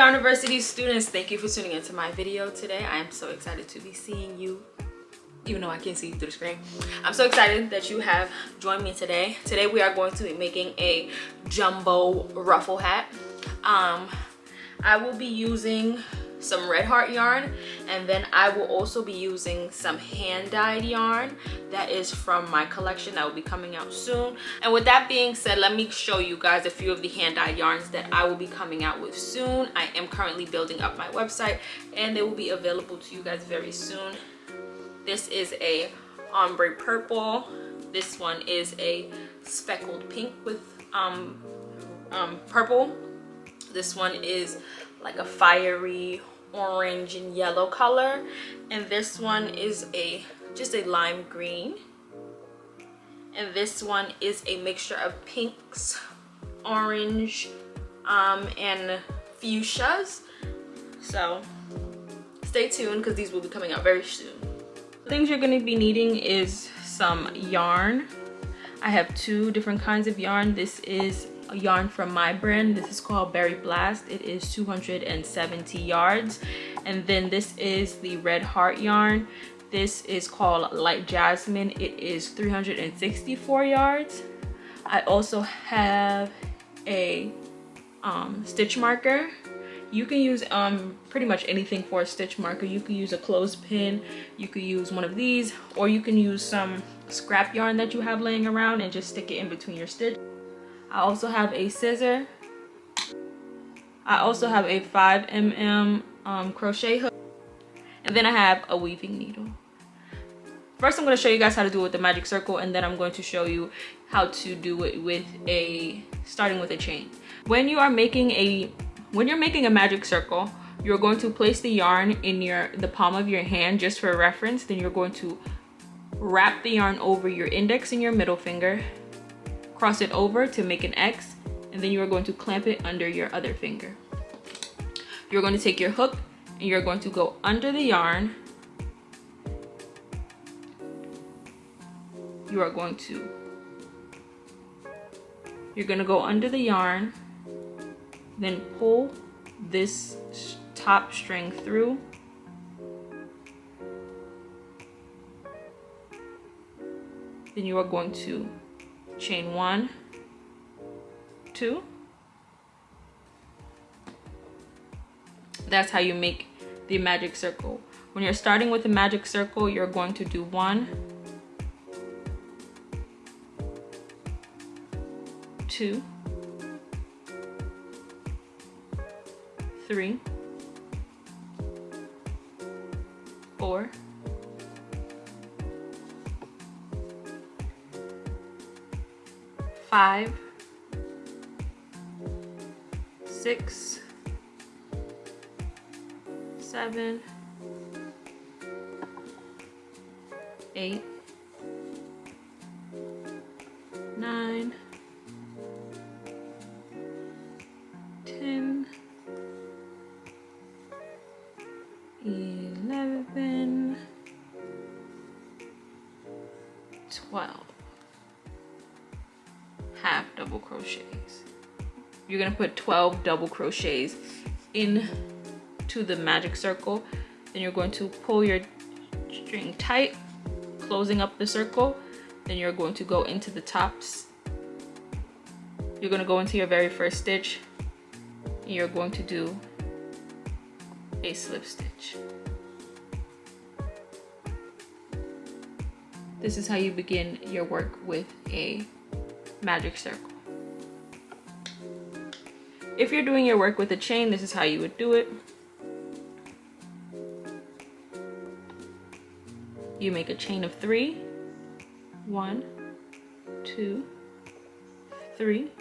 Yarniversee students, thank you for tuning into my video today. I am so excited to be seeing you, even though I can't see you through the screen. I'm so excited that you have joined me today. Today we are going to be making a jumbo ruffle hat. I will be using some red heart yarn, and then I will also be using some hand-dyed yarn that is from my collection that will be coming out soon. And with that being said, let me show you guys a few of the hand-dyed yarns that I will be coming out with soon. I am currently building up my website and they will be available to you guys very soon. This is a ombre purple. This one is a speckled pink with purple. This one is like a fiery orange and yellow color, and this one is just a lime green, and this one is a mixture of pinks, orange, and fuchsias. So stay tuned because these will be coming out very soon. The things you're going to be needing is some yarn. I have two different kinds of yarn. This is a yarn from my brand. This is called Berry Blast. It is 270 yards. And then this is the red heart yarn. This is called Light Jasmine. It is 364 yards. I also have a stitch marker. You can use pretty much anything for a stitch marker. You can use a clothespin, you could use one of these, or you can use some scrap yarn that you have laying around and just stick it in between your stitch. I also have a scissor. I also have a 5mm crochet hook, and then I have a weaving needle. First, I'm going to show you guys how to do it with the magic circle, and then I'm going to show you how to do it with starting with a chain. When you're making a magic circle, you're going to place the yarn in the palm of your hand just for reference. Then you're going to wrap the yarn over your index and your middle finger, cross it over to make an X, and then you are going to clamp it under your other finger. You're going to take your hook and you're going to go under the yarn. You're going to go under the yarn, then pull this top string through. Then you are going to chain 1, 2. That's how you make the magic circle. When you're starting with the magic circle, you're going to do 1, 2, 3, 4, 5, 6, 7, 8, 9, 10, 11, 12. Half double crochets. You're gonna put 12 double crochets into the magic circle. Then you're going to pull your string tight, closing up the circle. Then you're going to go into the tops. You're gonna go into your very first stitch, and you're going to do a slip stitch. This is how you begin your work with a magic circle. If you're doing your work with a chain, this is how you would do it. You make a chain of 3. 1, 2, 3.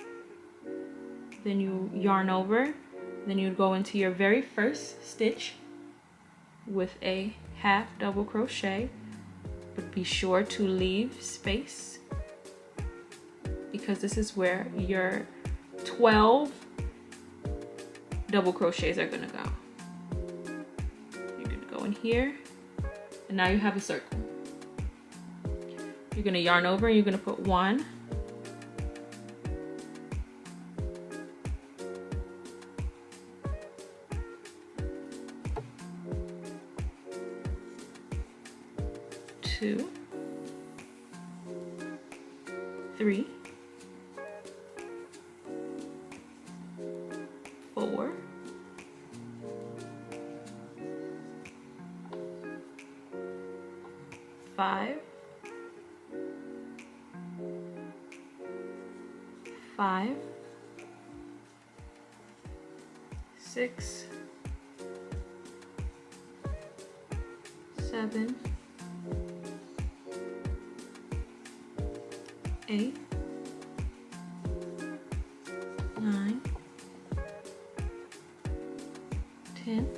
Then you yarn over. Then you go into your very first stitch with a half double crochet, but be sure to leave space, because this is where your 12 double crochets are gonna go. You're gonna go in here, and now you have a circle. You're gonna yarn over and you're gonna put 1, 2, 3, 4, 5, 5, 6, 7, 8, 9, 10,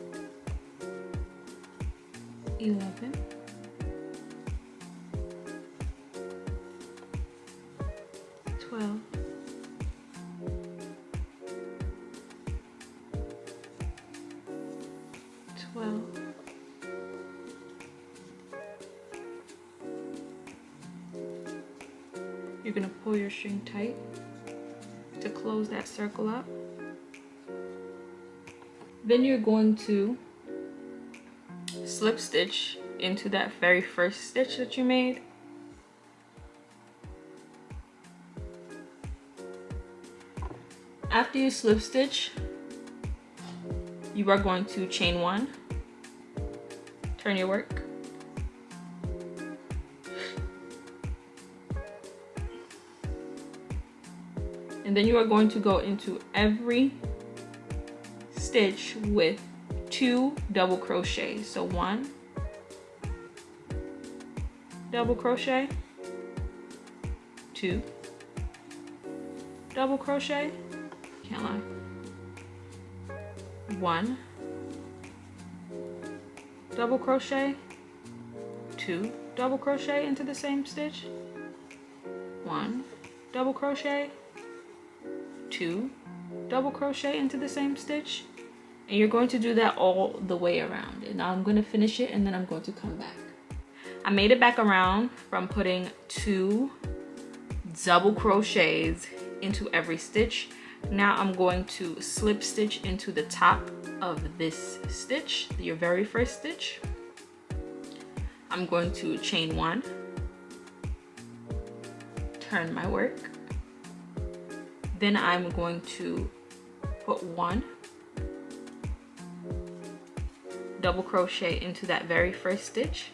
11, 12, 12, 13. You're going to pull your string tight to close that circle up. Then you're going to slip stitch into that very first stitch that you made. After you slip stitch, you are going to chain 1, turn your work, and then you are going to go into every stitch with 2 double crochets. So 1 double crochet, 2 double crochet, can't lie, 1 double crochet, 2 double crochet into the same stitch, 1 double crochet, 2 double crochet into the same stitch, and you're going to do that all the way around. And now I'm going to finish it and then I'm going to come back. I made it back around from putting 2 double crochets into every stitch. Now I'm going to slip stitch into the top of this stitch, your very first stitch. I'm going to chain 1, turn my work, then I'm going to put 1 double crochet into that very first stitch,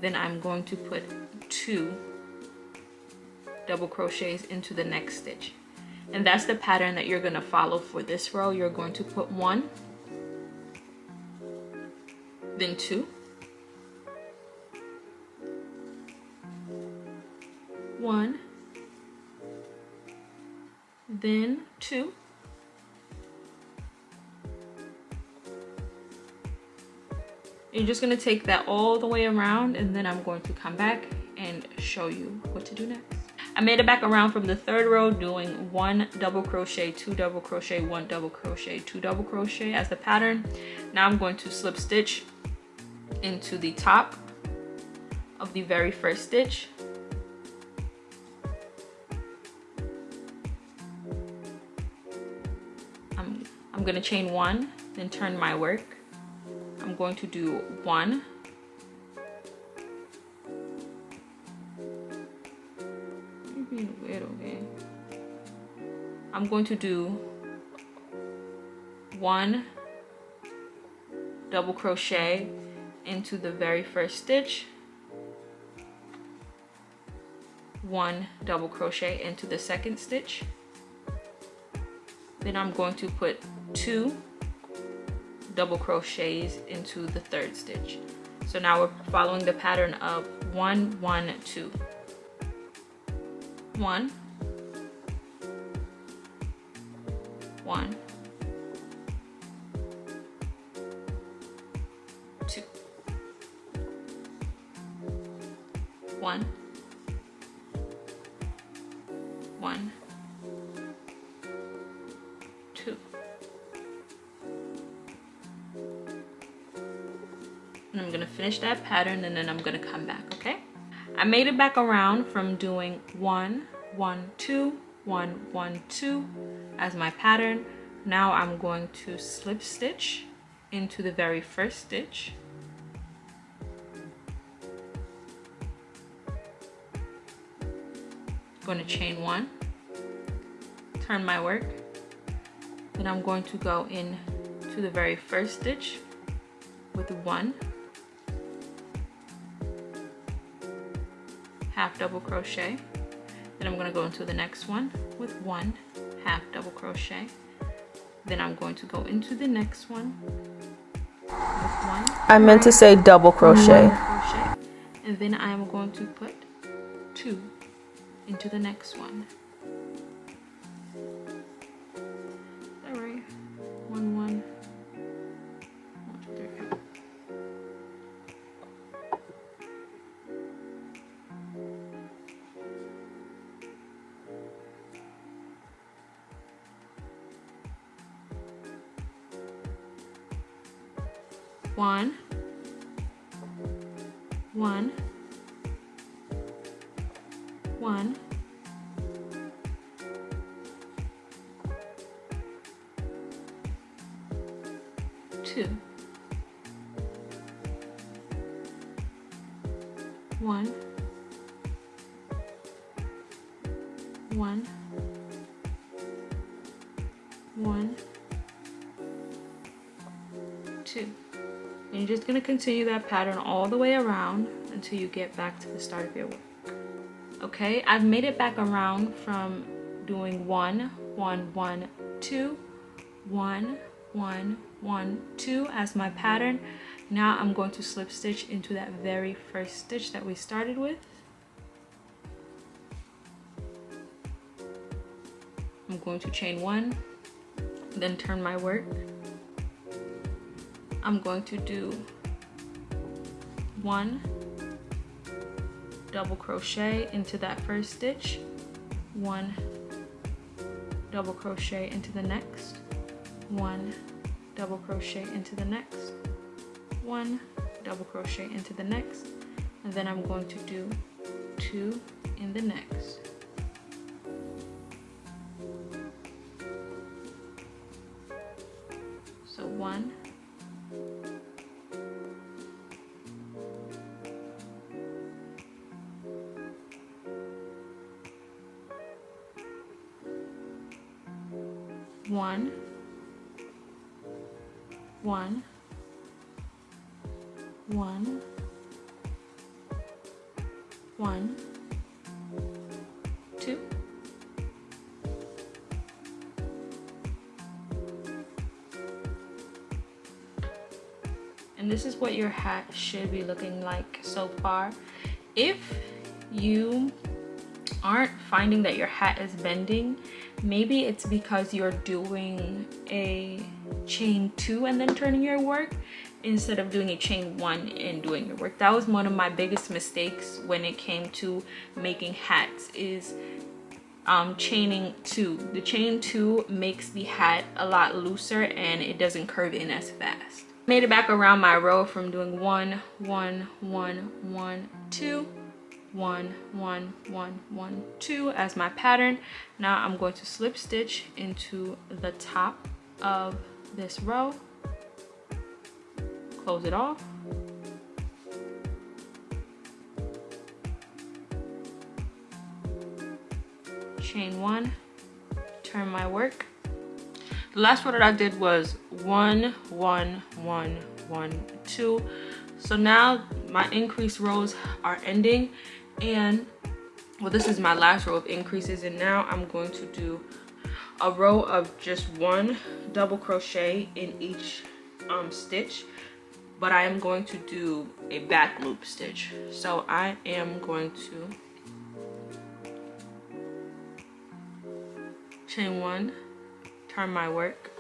then I'm going to put 2 double crochets into the next stitch. And that's the pattern that you're going to follow for this row. You're going to put 1, then 2, 1, then 2, you're just going to take that all the way around, and then I'm going to come back and show you what to do next. I made it back around from the 3rd row doing 1 double crochet, 2 double crochet, 1 double crochet, 2 double crochet as the pattern. Now I'm going to slip stitch into the top of the very first stitch. I'm going to chain 1, then turn my work. I'm going to do 1, you're being weird, okay? I'm going to do 1 double crochet into the very first stitch, 1 double crochet into the second stitch, then I'm going to put 2 double crochets into the 3rd stitch. So now we're following the pattern of 1, 1, 2, 1, 1, 2, 1, 1, 2. And I'm gonna finish that pattern and then I'm gonna come back, okay? I made it back around from doing 1, 1, 2, 1, 1, 2 as my pattern. Now I'm going to slip stitch into the very first stitch. going to chain 1, turn my work, then I'm going to go in to the very first stitch with 1, half double crochet, then I'm going to go into the next one with 1 half double crochet, then I'm going to go into the next one with 1. I meant to say double crochet. And then I am going to put 2 into the next one. All right, 1, 1, 1, 2, 3. One, 1, 1, 2, 1, 1, 1, 2. And you're just going to continue that pattern all the way around until you get back to the start of your work. Okay, I've made it back around from doing 1, 1, 1, 2, 1, 1, 1, 2 as my pattern. Now I'm going to slip stitch into that very first stitch that we started with. I'm going to chain 1, then turn my work. I'm going to do 1 double crochet into that first stitch, 1 double crochet into the next, 1 double crochet into the next, 1 double crochet into the next, and then I'm going to do 2 in the next. So 1, 1, 1, 1, 1, 2, and this is what your hat should be looking like so far. If you aren't finding that your hat is bending, maybe it's because you're doing a chain 2 and then turning your work instead of doing a chain 1 and doing your work. That was one of my biggest mistakes when it came to making hats, is chaining 2. The chain 2 makes the hat a lot looser and it doesn't curve in as fast. Made it back around my row from doing 1, 1, 1, 1, 2, 1, 1, 1, 1, 2 as my pattern. Now I'm going to slip stitch into the top of this row, close it off, chain 1, turn my work. The last row that I did was 1, 1, 1, 1, 2. So now my increased rows are ending, and well, this is my last row of increases, and now I'm going to do a row of just 1 double crochet in each stitch, but I am going to do a back loop stitch. So I am going to chain 1, turn my work,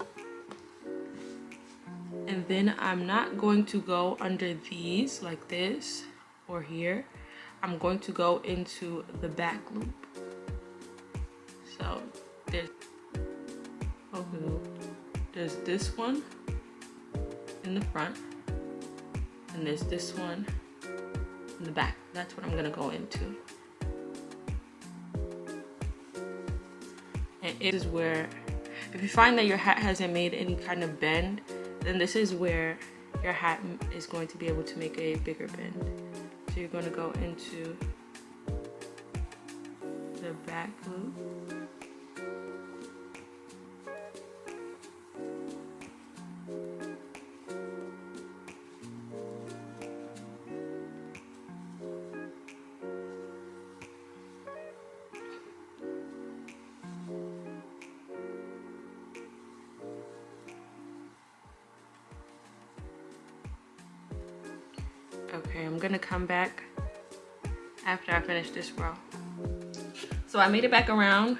and then I'm not going to go under these like this or here. I'm going to go into the back loop. So there's this one in the front, and there's this one in the back. That's what I'm gonna go into. And it is where, if you find that your hat hasn't made any kind of bend, then this is where your hat is going to be able to make a bigger bend. So you're going to go into the back loop. Okay, I'm gonna come back after I finish this row. So I made it back around.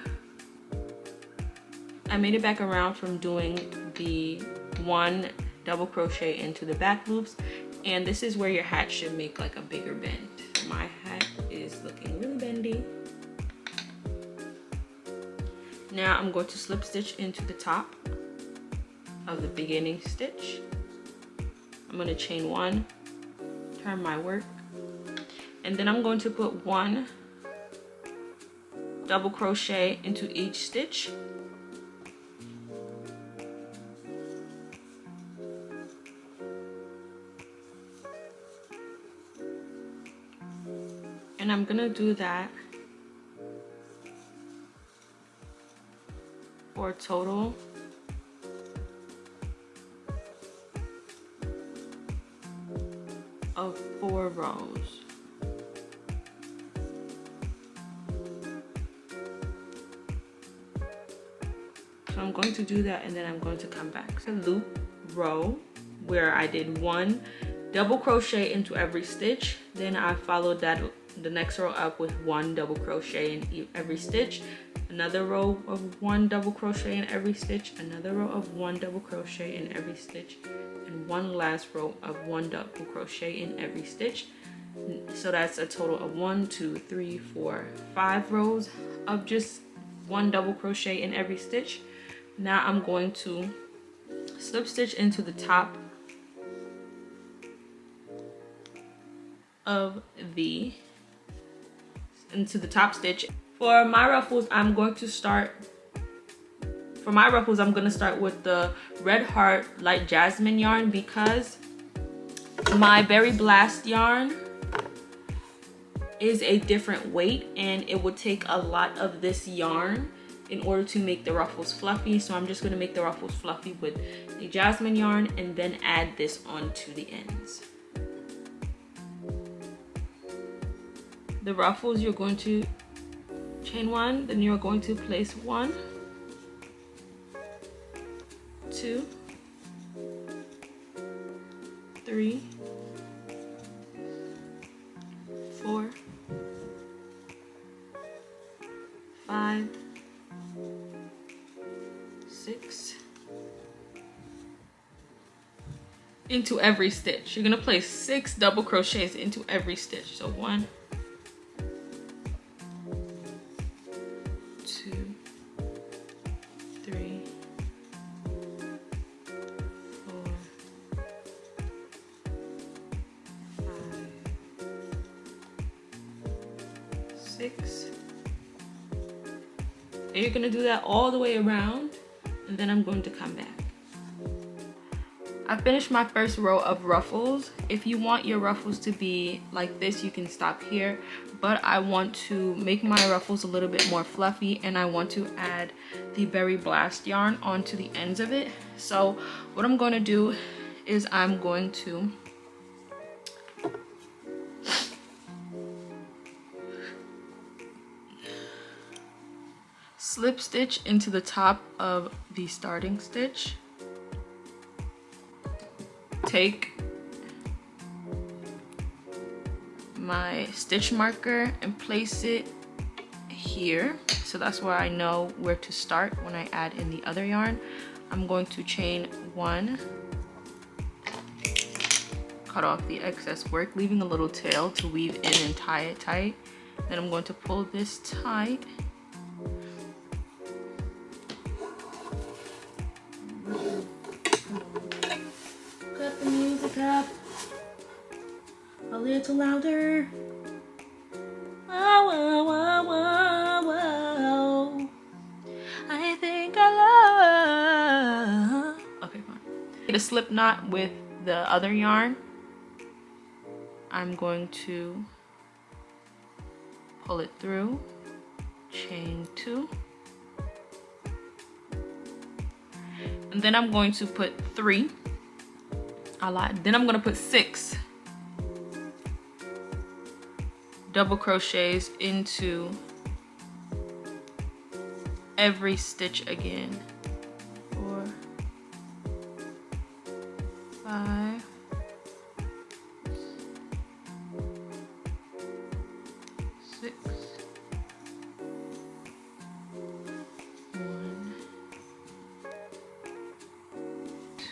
I made it back around from doing the 1 double crochet into the back loops, and this is where your hat should make like a bigger bend. My hat is looking really bendy. Now I'm going to slip stitch into the top of the beginning stitch. I'm going to chain 1, turn my work, and then I'm going to put 1 double crochet into each stitch. And I'm gonna do that for a total of 4 rows. So I'm going to do that, and then I'm going to come back. So loop row where I did 1 double crochet into every stitch, then I followed that the next row up with 1 double crochet in every stitch, another row of 1 double crochet in every stitch, another row of 1 double crochet in every stitch, and 1 last row of 1 double crochet in every stitch. So that's a total of 1, 2, 3, 4, 5 rows of just 1 double crochet in every stitch. Now I'm going to slip stitch into the top of into the top stitch. For my ruffles, I'm going to start with the Red Heart Light Jasmine yarn, because my Berry Blast yarn is a different weight and it would take a lot of this yarn in order to make the ruffles fluffy. So I'm just going to make the ruffles fluffy with the jasmine yarn and then add this onto the ends. The ruffles, you're going to chain 1, then you're going to place 1, 2, 3, 4, 5, 6 into every stitch. You're gonna place 6 double crochets into every stitch. So 1, 2, 3, 4, 5, 6. And you're gonna do that all the way around, and then I'm going to come back. I finished my first row of ruffles. If you want your ruffles to be like this, you can stop here, but I want to make my ruffles a little bit more fluffy, and I want to add the Berry Blast yarn onto the ends of it. So what I'm going to do is I'm going to slip stitch into the top of the starting stitch. Take my stitch marker and place it here. So that's where I know where to start when I add in the other yarn. I'm going to chain 1, cut off the excess work, leaving a little tail to weave in and tie it tight. Then I'm going to pull this tight. Cut the music up a little louder. Whoa, whoa, whoa, whoa, whoa. I think I love. Okay, fine. Get a slip knot with the other yarn. I'm going to pull it through chain 2, and then I'm going to put 3. I lied. Then I'm going to put 6 double crochets into every stitch again. 4, 5, 6, 1, 2.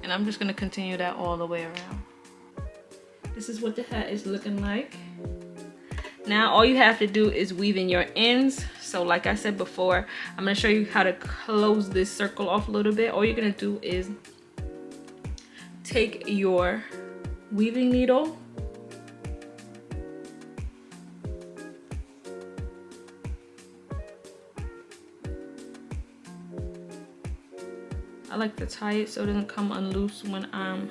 And I'm just going to continue that all the way around. This is what the hat is looking like. Now all you have to do is weave in your ends. So like I said before, I'm going to show you how to close this circle off a little bit. All you're going to do is take your weaving needle, I like to tie it so it doesn't come unloose when I'm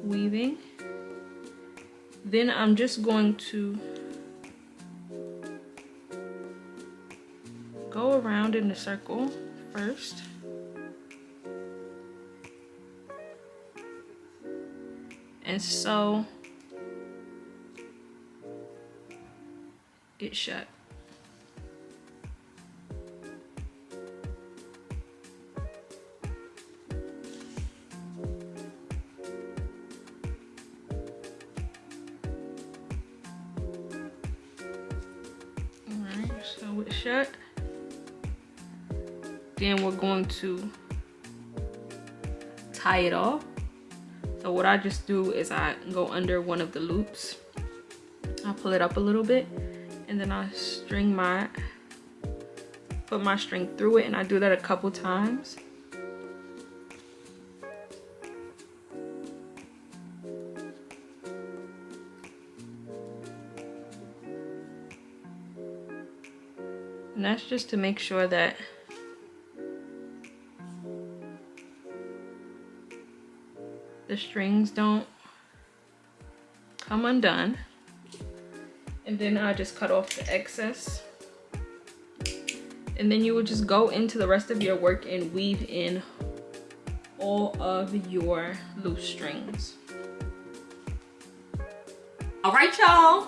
weaving. Then I'm just going to go around in the circle first. And sew it shut. Sew it shut. Then we're going to tie it off. So what I just do is I go under one of the loops. I pull it up a little bit, and then I put my string through it, and I do that a couple times. And that's just to make sure that the strings don't come undone. And then I just cut off the excess. And then you will just go into the rest of your work and weave in all of your loose strings. All right, y'all,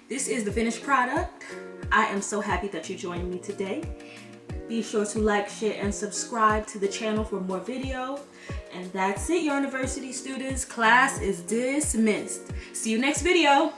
this is the finished product. I am so happy that you joined me today. Be sure to like, share, and subscribe to the channel for more videos. And that's it, Yarniversee students. Class is dismissed. See you next video.